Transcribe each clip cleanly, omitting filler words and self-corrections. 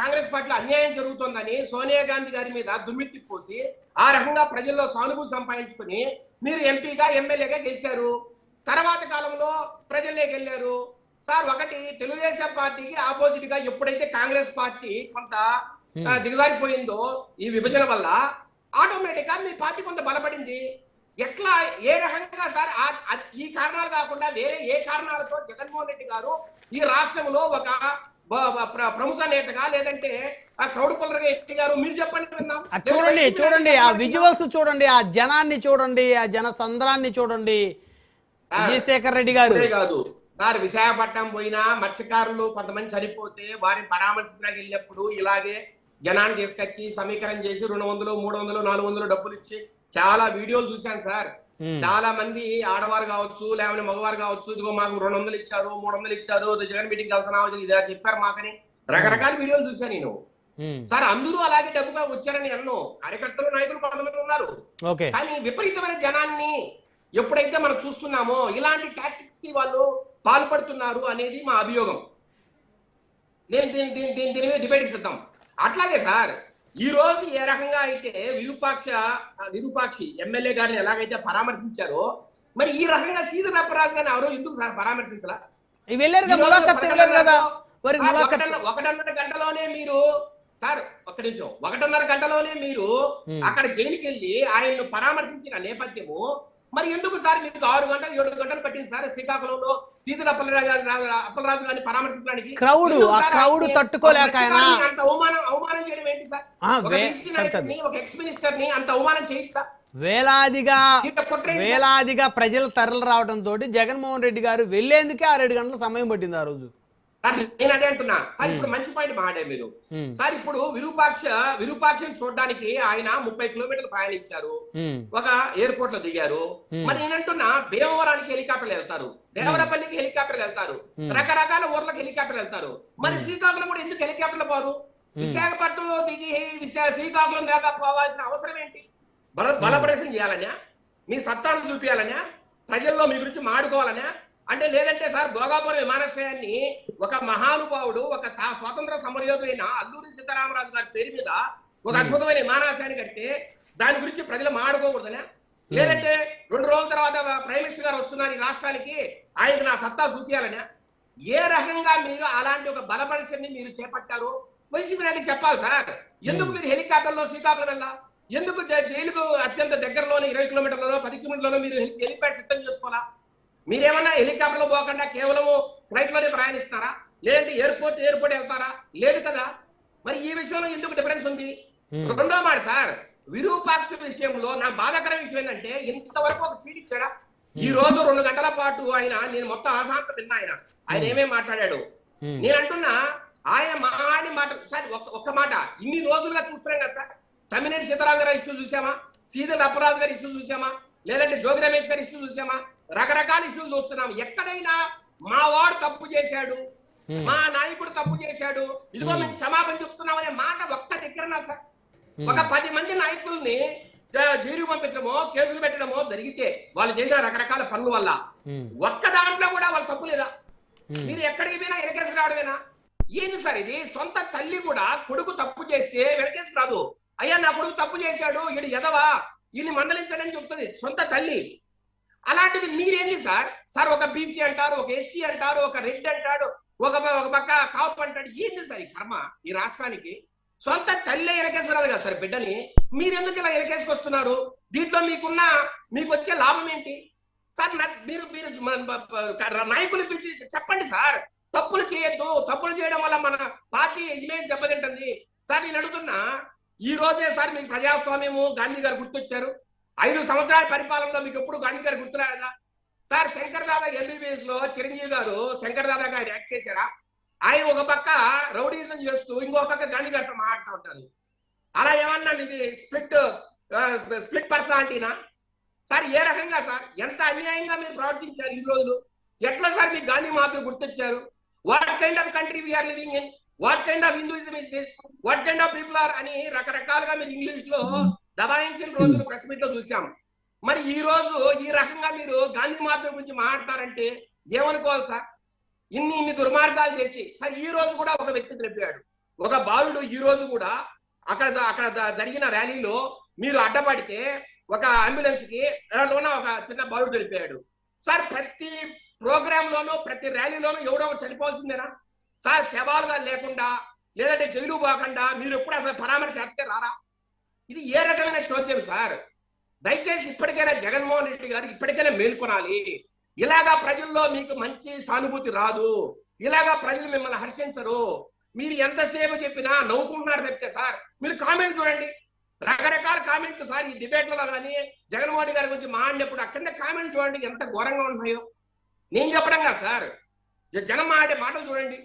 కాంగ్రెస్ పార్టీలో అన్యాయం జరుగుతోందని సోనియా గాంధీ గారి మీద దుమ్మెత్తి పోసి ఆ రకంగా ప్రజల్లో సానుభూతి సంపాదించుకుని మీరు ఎంపీగా ఎమ్మెల్యేగా గెలిచారు. తర్వాత కాలంలో ప్రజల్లోకి వెళ్ళారు. సార్ ఒకటి తెలుగుదేశం పార్టీకి ఆపోజిట్ గా ఎప్పుడైతే కాంగ్రెస్ పార్టీ కొంత దిగజారిపోయిందో ఈ విభజన వల్ల ఆటోమేటిక్ గా మీ పార్టీ కొంత బలపడింది. ఎట్లా ఏ రకంగా సార్ ఈ కారణాలు కాకుండా వేరే ఏ కారణాలతో జగన్మోహన్ రెడ్డి గారు ఈ రాష్ట్రంలో ఒక ప్రముఖ నేతగా లేదంటే క్రౌడ్ పుల్లర్ ఎత్తి గారు మీరు చెప్పండి. చూడండి చూడండి ఆ విజువల్స్ చూడండి, ఆ జనాన్ని చూడండి, ఆ జన సంద్రాన్ని చూడండి. విజయశేఖర్ రెడ్డి గారు కాదు సార్, విశాఖపట్నం పోయినా మత్స్యకారులు కొంతమంది చనిపోతే వారిని పరామర్శించడానికి వెళ్ళినప్పుడు ఇలాగే జనాన్ని తీసుకొచ్చి సమీకరణ చేసి 200, 300, 400 డబ్బులు ఇచ్చి చాలా వీడియోలు చూశాను సార్. చాలా మంది ఆడవారు కావచ్చు లేకపోతే మగవారు కావచ్చు, ఇదిగో మాకు 200 ఇచ్చారు, 300 ఇచ్చారు, జగన్ మీటింగ్ వెళ్తున్నావు ఇలా చెప్పారు మాకని రకరకాల వీడియోలు చూశాను నేను. సార్ అందరూ అలాగే డబ్బుగా వచ్చారని అన్నో కార్యకర్తలు నాయకులు కొంతమంది ఉన్నారు. కానీ విపరీతమైన జనాన్ని ఎప్పుడైతే మనం చూస్తున్నామో ఇలాంటి టాక్టిక్స్ కి వాళ్ళు పాల్పడుతున్నారు అనేది మా అభియోగం. నేను దీని మీద డిబేట్ ఇస్తాం. అట్లాగే సార్ ఈ రోజు ఏ రకంగా అయితే విరూపాక్షి ఎమ్మెల్యే గారిని ఎలాగైతే పరామర్శించారో మరి ఈ రకంగా సీదర్ అప్పరాజు గారిని ఎవరో ఎందుకు సార్ పరామర్శించాలా? 1.5 గంటలోనే మీరు సార్ ఒక్క నిమిషం 1.5 గంటలోనే మీరు అక్కడ జైలుకి వెళ్ళి ఆయన్ను పరామర్శించిన నేపథ్యము మరి ఎందుకు సార్ మీకు 6 గంటలు 7 గంటలు పట్టింది సార్ శ్రీకాకుళంలో సీదర్ అప్పలరాజు గారిని పరామర్శించడానికి? క్రౌడ్ తట్టుకోలేక అంత అవమానం చేయడం ఏంటి సార్? ఒక ఎక్స్ మినిస్టర్ ని అంత అవమానం చేయొచ్చా? వేలాదిగా ప్రజలు తరలి రావడంతో జగన్మోహన్ రెడ్డి గారు వెళ్లేందుకే 6-7 గంటల సమయం పట్టింది ఆ రోజు. నేను అదే అంటున్నా సార్. ఇప్పుడు మంచి పాయింట్ మాట్లాడారు మీరు సార్. ఇప్పుడు విరూపాక్షని చూడడానికి ఆయన 30 కిలోమీటర్లు ప్రయాణించారు, ఒక ఎయిర్పోర్ట్ లో దిగారు. మరి నేనంటున్నా భీమవరానికి హెలికాప్టర్లు వెళ్తారు, దేవరపల్లికి హెలికాప్టర్లు వెళ్తారు, రకరకాల ఊర్లకు హెలికాప్టర్లు వెళ్తారు. మరి శ్రీకాకుళం కూడా ఎందుకు హెలికాప్టర్లు పోరు? విశాఖపట్నంలో దిగి శ్రీకాకుళం దాకా పోవాల్సిన అవసరం ఏంటి? బలప్రదర్శన చేయాలన్నా, మీ సత్తాను చూపించాలన్నా, ప్రజల్లో మీ గురించి మాడుకోవాలన్నా, అంటే లేదంటే సార్ భోగాపురం విమానాశ్రయాన్ని ఒక మహానుభావుడు ఒక స్వాతంత్ర సమరయోధుడైన అల్లూరి సీతారామరాజు గారి పేరు మీద ఒక అద్భుతమైన విమానాశ్రయాన్ని కడితే దాని గురించి ప్రజలు మాడుకోకూడదనా? లేదంటే 2 రోజుల తర్వాత ప్రైమ్ మినిస్టర్ గారు వస్తున్నారు ఈ రాష్ట్రానికి, ఆయనకు నా సత్తా చూపించాలనా? ఏ రకంగా మీరు అలాంటి ఒక బలపరిశని మీరు చేపట్టారు వైసీపీ నాయకులు చెప్పాలి సార్. ఎందుకు మీరు హెలికాప్టర్లో శ్రీకాకుళం వెళ్ళా? ఎందుకు జైలుకు అత్యంత దగ్గరలోనే 20 కిలోమీటర్లలో 10 కిలోమీటర్లలో మీరు హెలిప్యాడ్ సిద్ధం చేసుకోవాలా? మీరేమన్నా హెలికాప్టర్లో పోకుండా కేవలం ఫ్లైట్ లోనే ప్రయాణిస్తారా? లేదంటే ఎయిర్పోర్ట్ వెళ్తారా? లేదు కదా. మరి ఈ విషయంలో ఎందుకు డిఫరెన్స్ ఉంది? రెండో మాట సార్, విరూపాక్ష విషయంలో నా బాధాకర విషయం ఏంటంటే ఇంతవరకు ఒక ట్వీట్ ఇచ్చాడా? ఈ రోజు 2 గంటల పాటు నేను మొత్తం ఆశాంతం విన్నా. ఆయన ఏమేమి మాట్లాడాడు నేను అంటున్నా. ఆయన మాట సార్ ఒక్క మాట ఇన్ని రోజులుగా చూస్తున్నాం కదా సార్. తమ్మినేని సీతారాం గారి ఇష్యూ చూసామా? సీదర్ అప్పరాజు గారి ఇష్యూ చూసామా? లేదంటే జోగి రమేష్ గారి ఇష్యూ చూసామా? రకరకాల ఇష్యూలు చూస్తున్నాం. ఎక్కడైనా మా వాడు తప్పు చేశాడు, మా నాయకుడు తప్పు చేశాడు, ఇదిగో మేము క్షమాపణ చెప్తున్నాం అనే మాట ఒక్క దగ్గరనా సార్? ఒక 10 మంది నాయకుల్ని జైలుకు పంపించడమో కేసులు పెట్టడమో జరిగితే వాళ్ళు చేసిన రకరకాల పనుల వల్ల ఒక్క దాంట్లో కూడా వాళ్ళు తప్పు లేదా? మీరు ఎక్కడికి పోయినా వెనకేసి రావడమేనా? ఏంది సార్ ఇది? సొంత తల్లి కూడా కొడుకు తప్పు చేస్తే వెనకేసి రాదు. అయ్యా నా కొడుకు తప్పు చేశాడు, ఈడు ఎదవా, ఈయన్ని మందలించడని చెప్తుంది సొంత తల్లి. అలాంటిది మీరేంది సార్? సార్ ఒక బీసీ అంటారు, ఒక ఎస్సీ అంటారు, ఒక రెడ్ అంటాడు, ఒక పక్క కాపు అంటాడు. ఏంది సార్ ఈ కర్మ ఈ రాష్ట్రానికి? సొంత తల్లి వెనకేసుకురాదు కదా సార్ బిడ్డని. మీరెందుకు ఇలా వెనకేసుకొస్తున్నారు? దీంట్లో మీకు వచ్చే లాభం ఏంటి సార్? మీరు నాయకులు పిలిచి చెప్పండి సార్, తప్పులు చేయొద్దు, తప్పులు చేయడం వల్ల మన పార్టీ ఇమేజ్ దెబ్బతింటుంది సార్. నేను అడుగుతున్నా, ఈ రోజే సార్ మీకు ప్రజాస్వామ్యము గాంధీ గారు గుర్తొచ్చారు. 5 సంవత్సరాల పరిపాలనలో మీకు ఎప్పుడు గాంధీ గారు గుర్తురాదా సార్? శంకర్ దాదా ఎంబీబీఎస్ లో చిరంజీవి గారు శంకర్ దాదాగా ఆయన యాక్ట్ చేశారా? ఆయన ఒక పక్క రౌడీజం చేస్తూ ఇంకో పక్క గాంధీ గారితో మాట్లాడుతూ ఉంటారు. అలా ఏమన్నా ఇది స్ప్లిట్ పర్సనాలిటీనా సార్? ఏ రకంగా సార్? ఎంత అన్యాయంగా మీరు ప్రవర్తించారు ఈ రోజులు. ఎట్లా సార్ మీకు గాంధీ మాత్రం గుర్తొచ్చారు? What kind of country we are living in, what kind of Hinduism is this, what kind of people are అని రకరకాలుగా మీరు ఇంగ్లీష్ లో దబాయించిన రోజులు ప్రెస్ మీట్ లో చూసాం. మరి ఈ రోజు ఈ రకంగా మీరు గాంధీ మాత్రం గురించి మాట్లాడతారంటే ఏమనుకోవాలి సార్? ఇన్ని దుర్మార్గాలు చేసి సార్ ఈ రోజు కూడా ఒక వ్యక్తి చెప్పాడు, ఒక బాలుడు ఈ రోజు కూడా అక్కడ జరిగిన ర్యాలీలో మీరు అడ్డపడితే ఒక అంబులెన్స్ కి లోన ఒక చిన్న బాలుడు చనిపోయాడు. సార్ ప్రతి ప్రోగ్రామ్ లోనూ ప్రతి ర్యాలీలోనూ ఎవడో ఒకరు చనిపోవాల్సిందేనా సార్? శవాలుగా లేకుండా లేదంటే జైలు పోకుండా మీరు ఎప్పుడు అసలు పరామర్శ చేస్తే రారా? ఇది ఏ రకమైన చోద్యం సార్? దయచేసి ఇప్పటికైనా జగన్మోహన్ రెడ్డి గారు ఇప్పటికైనా మేల్కొనాలి. ఇలాగా ప్రజల్లో మీకు మంచి సానుభూతి రాదు, ఇలాగా ప్రజలు మిమ్మల్ని హర్షించరు. మీరు ఎంతసేపు చెప్పినా నవ్వుకుంటున్నారు తప్పితే సార్ మీరు కామెంట్ చూడండి, రకరకాల కామెంట్లు సార్. ఈ డిబేట్లలో కానీ జగన్మోహన్ రెడ్డి గారి గురించి మాట్లాడినప్పుడు అక్కడనే కామెంట్ చూడండి ఎంత ఘోరంగా ఉంటున్నాయో. నేను చెప్పడం కాదు సార్, జనం మాట్లాడే మాటలు చూడండి.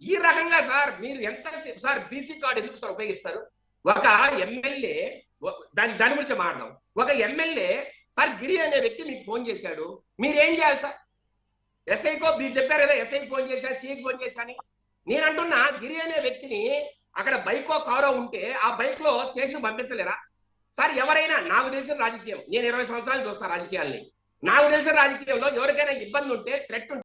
ఈ రకంగా సార్ మీరు ఎంత సార్ బీసీ కార్డు ఎందుకు సార్ ఉపయోగిస్తారు? ఒక ఎమ్మెల్యే దాని గురించి మాట్లాడదాం. ఒక ఎమ్మెల్యే సార్ గిరి అనే వ్యక్తి మీకు ఫోన్ చేశాడు, మీరేం చేయాలి సార్? ఎస్ఐకో మీరు చెప్పారు కదా ఎస్ఐకి ఫోన్ చేశా, సిఐకి ఫోన్ చేశా అని. నేను అంటున్నా గిరి అనే వ్యక్తిని అక్కడ బైకో కారో ఉంటే ఆ బైక్ లో స్టేషన్ పంపించలేరా సార్? ఎవరైనా నాకు తెలిసిన రాజకీయం, నేను 20 సంవత్సరాలు చూస్తాను రాజకీయాల్ని, నాకు తెలిసిన రాజకీయంలో ఎవరికైనా ఇబ్బంది ఉంటే థ్రెట్